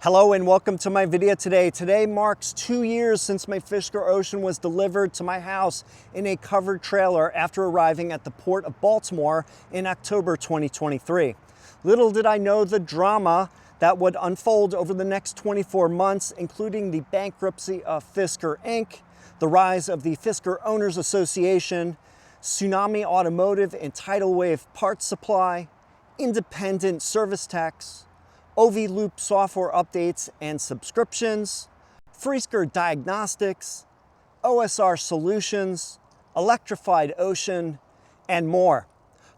Hello and welcome to my video today. Today marks 2 years since my Fisker Ocean was delivered to my house in a covered trailer after arriving at the Port of Baltimore in October 2023. Little did I know the drama that would unfold over the next 24 months, including the bankruptcy of Fisker Inc., the rise of the Fisker Owners Association, Tsunami Automotive and Tidal-Wave parts supply, independent service techs, OV-Loop software updates and subscriptions, Fisker Diagnostics, OSR Solutions, Electrified Ocean, and more.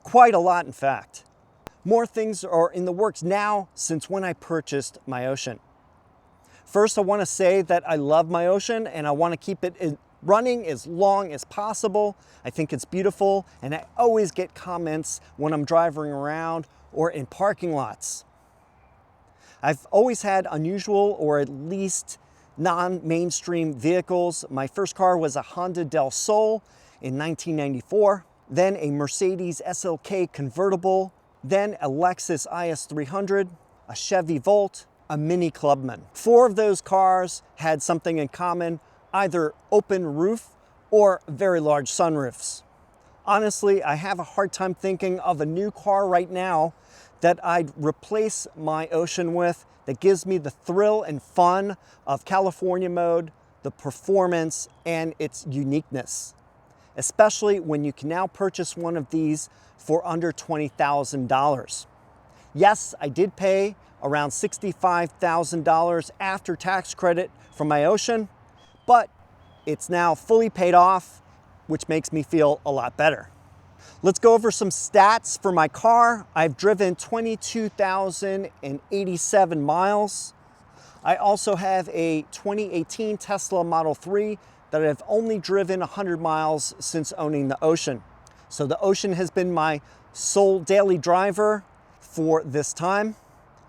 Quite a lot, in fact. More things are in the works now since when I purchased my Ocean. First, I want to say that I love my Ocean and I want to keep it running as long as possible. I think it's beautiful and I always get comments when I'm driving around or in parking lots. I've always had unusual or at least non-mainstream vehicles. My first car was a Honda Del Sol in 1994, then a Mercedes SLK convertible, then a Lexus IS300, a Chevy Volt, a Mini Clubman. 4 of those cars had something in common, either open roof or very large sunroofs. Honestly, I have a hard time thinking of a new car right now that I'd replace my Ocean with that gives me the thrill and fun of California mode, the performance, and its uniqueness, especially when you can now purchase one of these for under $20,000. Yes, I did pay around $65,000 after tax credit for my Ocean, but it's now fully paid off, which makes me feel a lot better. Let's go over some stats for my car. I've driven 22,087 miles. I also have a 2018 Tesla Model 3 that I've only driven 100 miles since owning the Ocean. So the Ocean has been my sole daily driver for this time.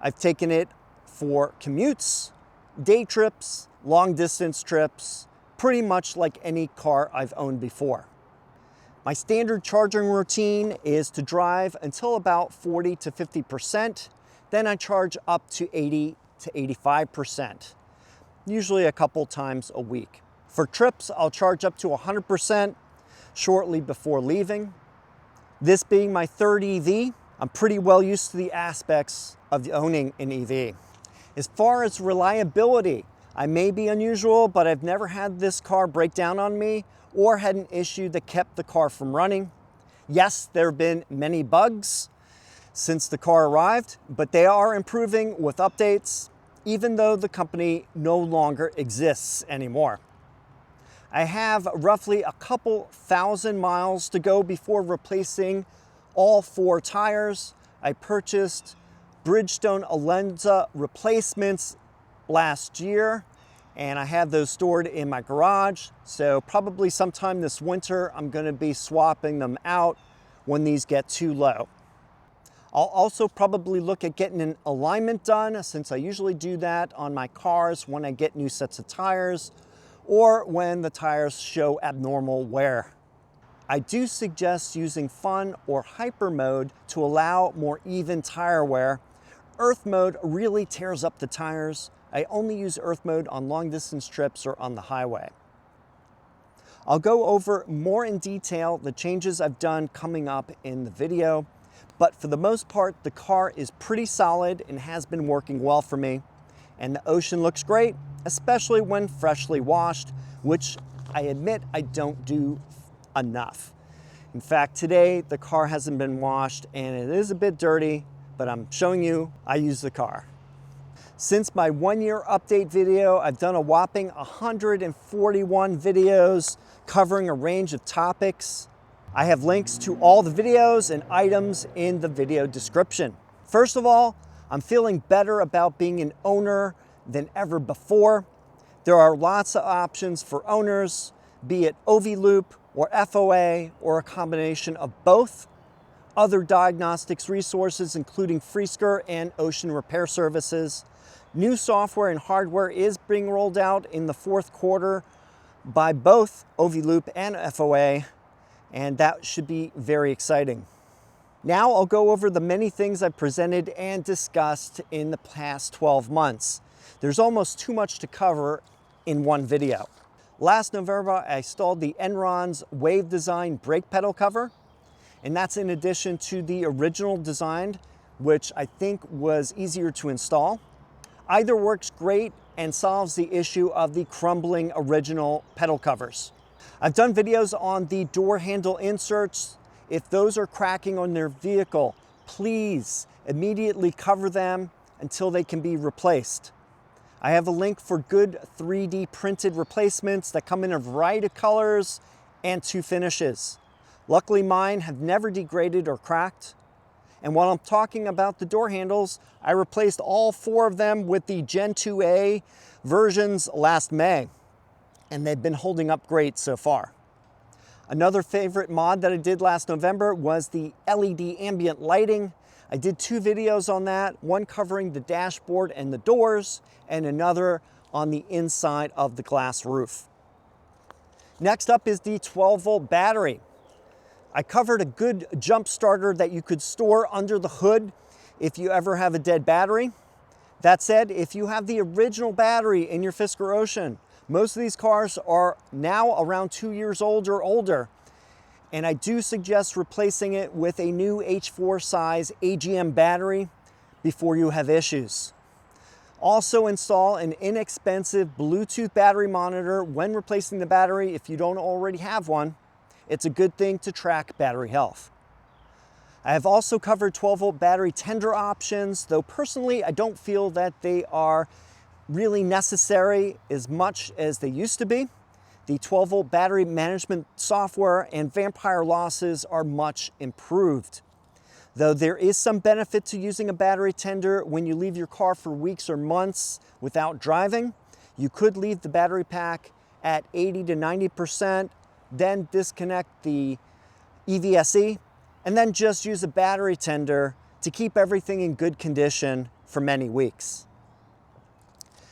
I've taken it for commutes, day trips, long distance trips, pretty much like any car I've owned before. My standard charging routine is to drive until about 40 to 50%. Then I charge up to 80 to 85%, usually a couple times a week. For trips, I'll charge up to 100% shortly before leaving. This being my third EV, I'm pretty well used to the aspects of owning an EV. As far as reliability, I may be unusual, but I've never had this car break down on me or had an issue that kept the car from running. Yes, there have been many bugs since the car arrived, but they are improving with updates, even though the company no longer exists anymore. I have roughly a couple thousand miles to go before replacing all 4 tires. I purchased Bridgestone Alenza replacements last year, and I have those stored in my garage. So probably sometime this winter, I'm going to be swapping them out when these get too low. I'll also probably look at getting an alignment done, since I usually do that on my cars when I get new sets of tires or when the tires show abnormal wear. I do suggest using Fun or Hyper mode to allow more even tire wear. Earth mode really tears up the tires. I only use Earth mode on long distance trips or on the highway. I'll go over more in detail the changes I've done coming up in the video, but for the most part, the car is pretty solid and has been working well for me. And the Ocean looks great, especially when freshly washed, which I admit I don't do enough. In fact, today the car hasn't been washed and it is a bit dirty, but I'm showing you I use the car. Since my 1-year update video, I've done a whopping 141 videos covering a range of topics. I have links to all the videos and items in the video description. First of all, I'm feeling better about being an owner than ever before. There are lots of options for owners, be it OV-Loop or FOA or a combination of both. Other diagnostics resources, including Fisker and Ocean repair services. New software and hardware is being rolled out in the 4th quarter by both OV-Loop and FOA, and that should be very exciting. Now I'll go over the many things I've presented and discussed in the past 12 months. There's almost too much to cover in one video. Last November, I installed the Errons Wave Design brake pedal cover, and that's in addition to the original design, which I think was easier to install. Either works great and solves the issue of the crumbling original pedal covers. I've done videos on the door handle inserts. If those are cracking on their vehicle, please immediately cover them until they can be replaced. I have a link for good 3D printed replacements that come in a variety of colors and 2 finishes. Luckily, mine have never degraded or cracked. And while I'm talking about the door handles, I replaced all 4 of them with the Gen 2A versions last May, and they've been holding up great so far. Another favorite mod that I did last November was the LED ambient lighting. I did 2 videos on that, one covering the dashboard and the doors, and another on the inside of the glass roof. Next up is the 12-volt battery. I covered a good jump starter that you could store under the hood if you ever have a dead battery. That said, if you have the original battery in your Fisker Ocean, most of these cars are now around 2 years old or older, and I do suggest replacing it with a new H4 size AGM battery before you have issues. Also install an inexpensive Bluetooth battery monitor when replacing the battery if you don't already have one. It's a good thing to track battery health. I have also covered 12-volt battery tender options, though personally I don't feel that they are really necessary as much as they used to be. The 12-volt battery management software and vampire losses are much improved. Though there is some benefit to using a battery tender when you leave your car for weeks or months without driving. You could leave the battery pack at 80 to 90%, then disconnect the EVSE, and then just use a battery tender to keep everything in good condition for many weeks.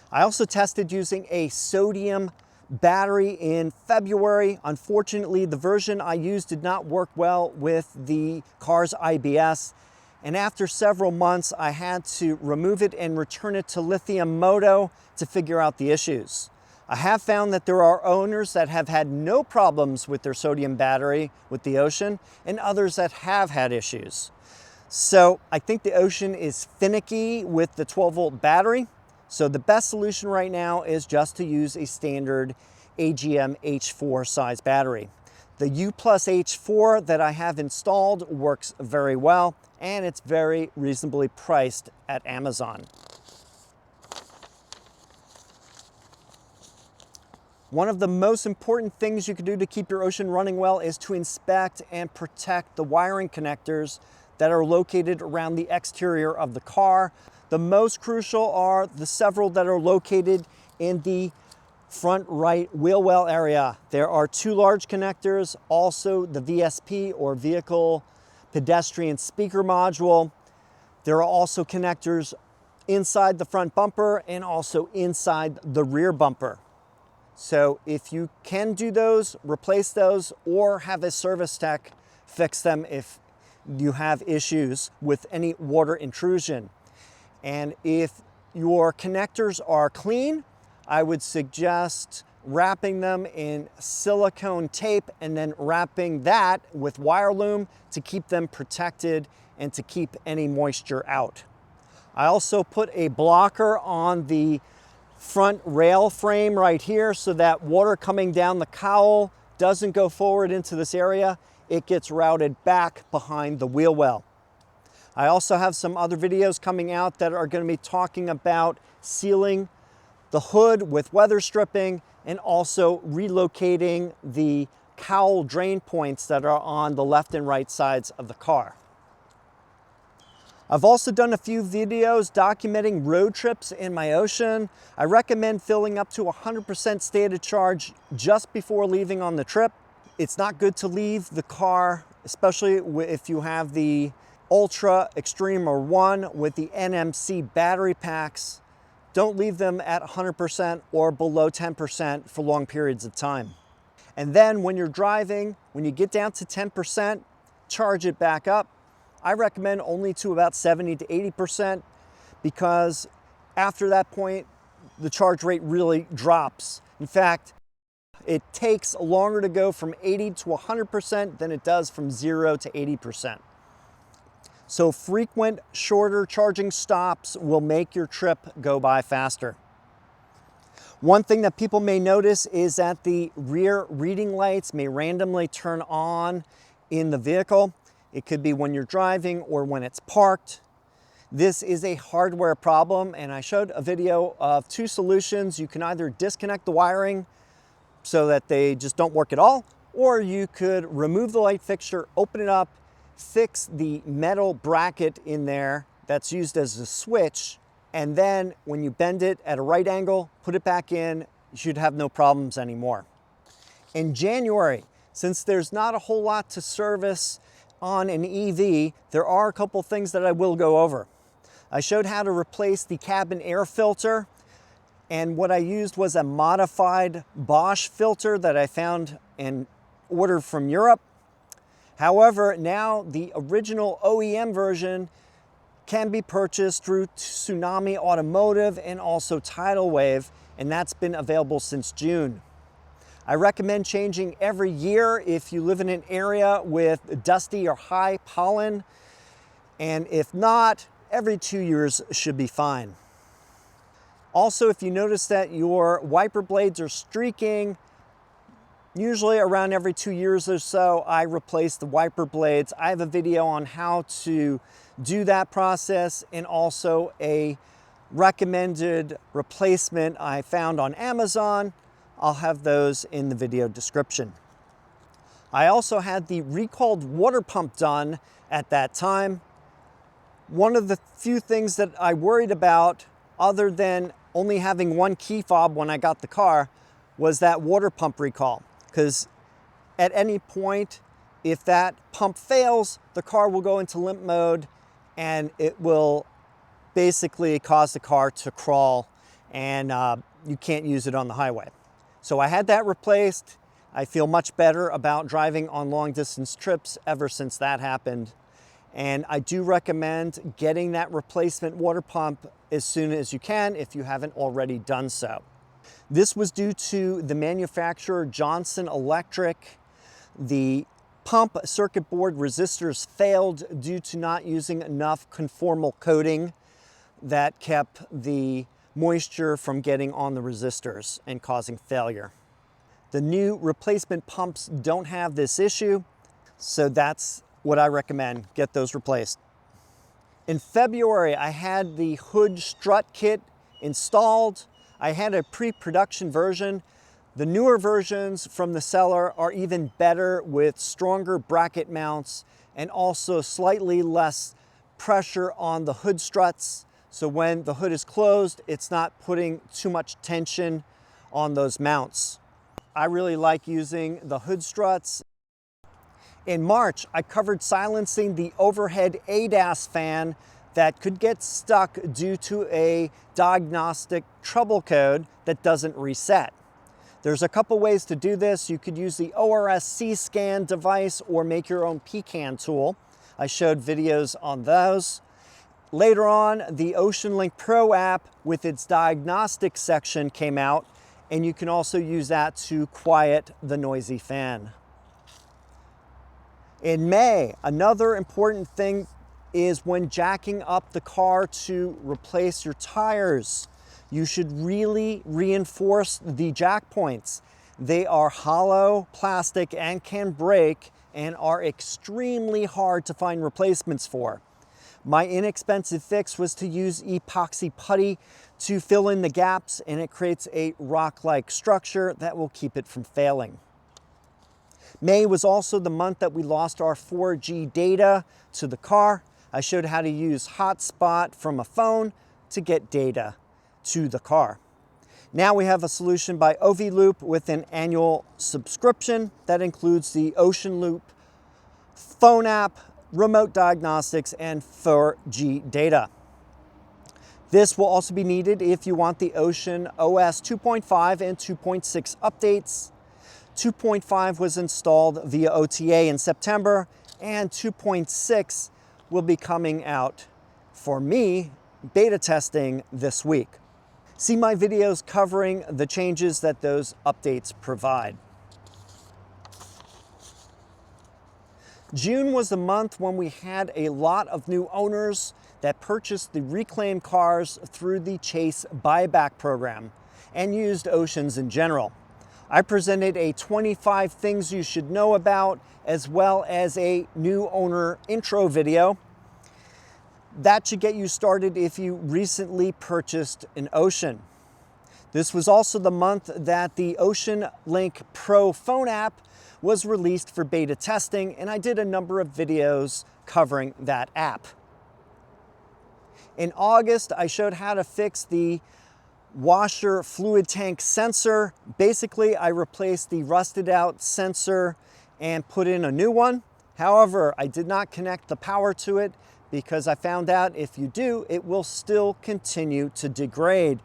I also tested using a sodium battery in February. Unfortunately, the version I used did not work well with the car's IBS, and after several months I had to remove it and return it to lithium moto to figure out the issues. I have found that there are owners that have had no problems with their sodium battery with the Ocean, and others that have had issues. So I think the Ocean is finicky with the 12-volt battery. So the best solution right now is just to use a standard AGM H4 size battery. The U+ H4 that I have installed works very well, and it's very reasonably priced at Amazon. One of the most important things you can do to keep your Ocean running well is to inspect and protect the wiring connectors that are located around the exterior of the car. The most crucial are the several that are located in the front right wheel well area. There are 2 large connectors, also the VSP or Vehicle Pedestrian Speaker Module. There are also connectors inside the front bumper and also inside the rear bumper. So if you can do those, replace those, or have a service tech fix them if you have issues with any water intrusion. And if your connectors are clean, I would suggest wrapping them in silicone tape and then wrapping that with wire loom to keep them protected and to keep any moisture out. I also put a blocker on the front rail frame right here so that water coming down the cowl doesn't go forward into this area. It gets routed back behind the wheel well. I also have some other videos coming out that are going to be talking about sealing the hood with weather stripping and also relocating the cowl drain points that are on the left and right sides of the car. I've also done a few videos documenting road trips in my Ocean. I recommend filling up to 100% state of charge just before leaving on the trip. It's not good to leave the car, especially if you have the Ultra Extreme or 1 with the NMC battery packs. Don't leave them at 100% or below 10% for long periods of time. And then when you're driving, when you get down to 10%, charge it back up. I recommend only to about 70 to 80% because after that point, the charge rate really drops. In fact, it takes longer to go from 80 to 100% than it does from 0 to 80%. So frequent, shorter charging stops will make your trip go by faster. One thing that people may notice is that the rear reading lights may randomly turn on in the vehicle. It could be when you're driving or when it's parked. This is a hardware problem, and I showed a video of two solutions. You can either disconnect the wiring so that they just don't work at all, or you could remove the light fixture, open it up, fix the metal bracket in there that's used as a switch, and then when you bend it at a right angle, put it back in, you should have no problems anymore. In January, since there's not a whole lot to service on an EV, there are a couple things that I will go over. I showed how to replace the cabin air filter, and what I used was a modified Bosch filter that I found and ordered from Europe. However, now the original OEM version can be purchased through Tsunami Automotive and also Tidal-Wave, and that's been available since June. I recommend changing every year if you live in an area with dusty or high pollen, and if not, every 2 years should be fine. Also, if you notice that your wiper blades are streaking, usually around every 2 years or so, I replace the wiper blades. I have a video on how to do that process and also a recommended replacement I found on Amazon. I'll have those in the video description. I also had the recalled water pump done at that time. One of the few things that I worried about, other than only having one key fob when I got the car, was that water pump recall. Because at any point, if that pump fails, the car will go into limp mode and it will basically cause the car to crawl, and you can't use it on the highway. So I had that replaced. I feel much better about driving on long distance trips ever since that happened. And I do recommend getting that replacement water pump as soon as you can if you haven't already done so. This was due to the manufacturer Johnson Electric. The pump circuit board resistors failed due to not using enough conformal coating that kept the moisture from getting on the resistors and causing failure. The new replacement pumps don't have this issue, so that's what I recommend, get those replaced. In February, I had the hood strut kit installed. I had a pre-production version. The newer versions from the seller are even better with stronger bracket mounts and also slightly less pressure on the hood struts. So when the hood is closed, it's not putting too much tension on those mounts. I really like using the hood struts. In March, I covered silencing the overhead ADAS fan that could get stuck due to a diagnostic trouble code that doesn't reset. There's a couple ways to do this. You could use the ORS C-scan device or make your own PCAN tool. I showed videos on those. Later on, the OceanLink Pro app with its diagnostic section came out, and you can also use that to quiet the noisy fan. In May, another important thing is when jacking up the car to replace your tires, you should really reinforce the jack points. They are hollow plastic and can break and are extremely hard to find replacements for. My inexpensive fix was to use epoxy putty to fill in the gaps, and it creates a rock-like structure that will keep it from failing. May was also the month that we lost our 4G data to the car. I showed how to use hotspot from a phone to get data to the car. Now we have a solution by OVLoop with an annual subscription that includes the OceanLoop phone app, remote diagnostics, and 4G data. This will also be needed if you want the Ocean OS 2.5 and 2.6 updates. 2.5 was installed via OTA in September, and 2.6 will be coming out for me, beta testing this week. See my videos covering the changes that those updates provide. June was the month when we had a lot of new owners that purchased the reclaimed cars through the Chase buyback program and used Oceans in general. I presented a 25 things you should know about, as well as a new owner intro video. That should get you started if you recently purchased an Ocean. This was also the month that the Ocean Link Pro phone app was released for beta testing, and I did a number of videos covering that app. In August, I showed how to fix the washer fluid tank sensor. Basically, I replaced the rusted out sensor and put in a new one. However, I did not connect the power to it because I found out if you do, it will still continue to degrade.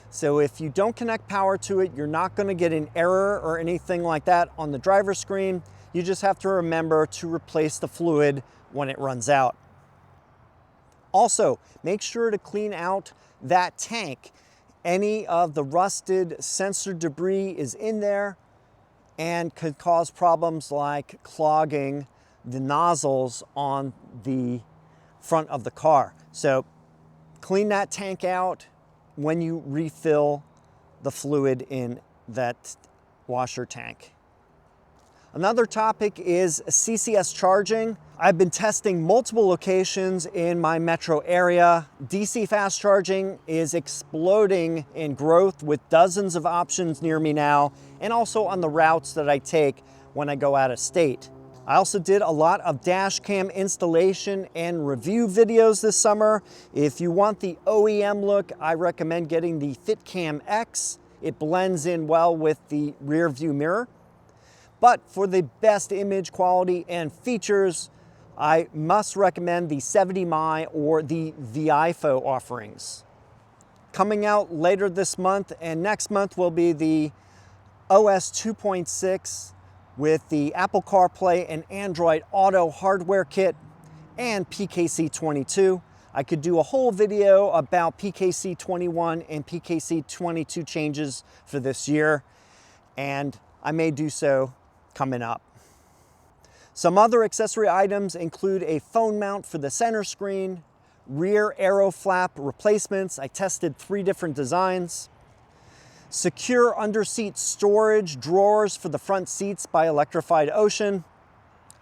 So if you don't connect power to it, you're not going to get an error or anything like that on the driver screen. You just have to remember to replace the fluid when it runs out. Also, make sure to clean out that tank. Any of the rusted sensor debris is in there and could cause problems like clogging the nozzles on the front of the car. So clean that tank out when you refill the fluid in that washer tank. Another topic is CCS charging. I've been testing multiple locations in my metro area. DC fast charging is exploding in growth with dozens of options near me now, and also on the routes that I take when I go out of state. I also did a lot of dash cam installation and review videos this summer. If you want the OEM look, I recommend getting the FitCam X. It blends in well with the rear view mirror. But for the best image quality and features, I must recommend the 70mi or the VIFO offerings. Coming out later this month and next month will be the OS 2.6 with the Apple CarPlay and Android Auto hardware kit and PKC 22. I could do a whole video about PKC 21 and PKC 22 changes for this year, and I may do so coming up. Some other accessory items include a phone mount for the center screen, rear aero flap replacements. I tested 3 different designs. Secure under-seat storage drawers for the front seats by Electrified Ocean.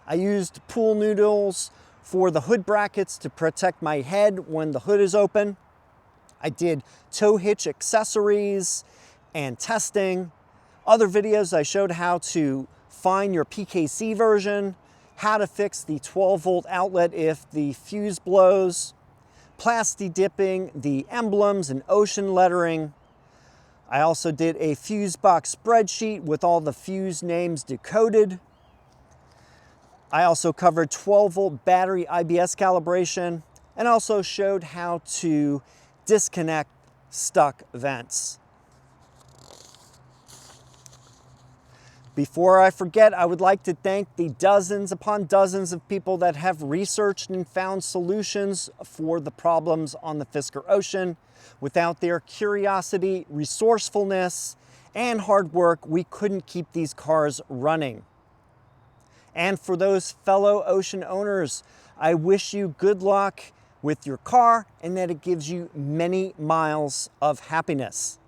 I used pool noodles for the hood brackets to protect my head when the hood is open. I did tow hitch accessories and testing. Other videos I showed how to find your PKC version, how to fix the 12-volt outlet if the fuse blows, plasti dipping the emblems and Ocean lettering. I also did a fuse box spreadsheet with all the fuse names decoded. I also covered 12-volt battery IBS calibration and also showed how to disconnect stuck vents. Before I forget, I would like to thank the dozens upon dozens of people that have researched and found solutions for the problems on the Fisker Ocean. Without their curiosity, resourcefulness, and hard work, we couldn't keep these cars running. And for those fellow Ocean owners, I wish you good luck with your car and that it gives you many miles of happiness.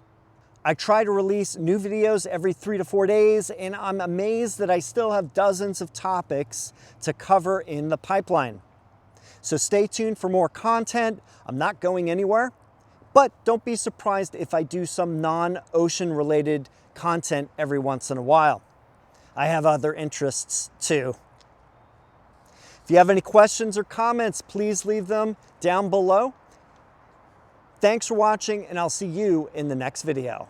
I try to release new videos every 3 to 4 days, and I'm amazed that I still have dozens of topics to cover in the pipeline. So stay tuned for more content. I'm not going anywhere, but don't be surprised if I do some non-Ocean related content every once in a while. I have other interests too. If you have any questions or comments, please leave them down below. Thanks for watching, and I'll see you in the next video.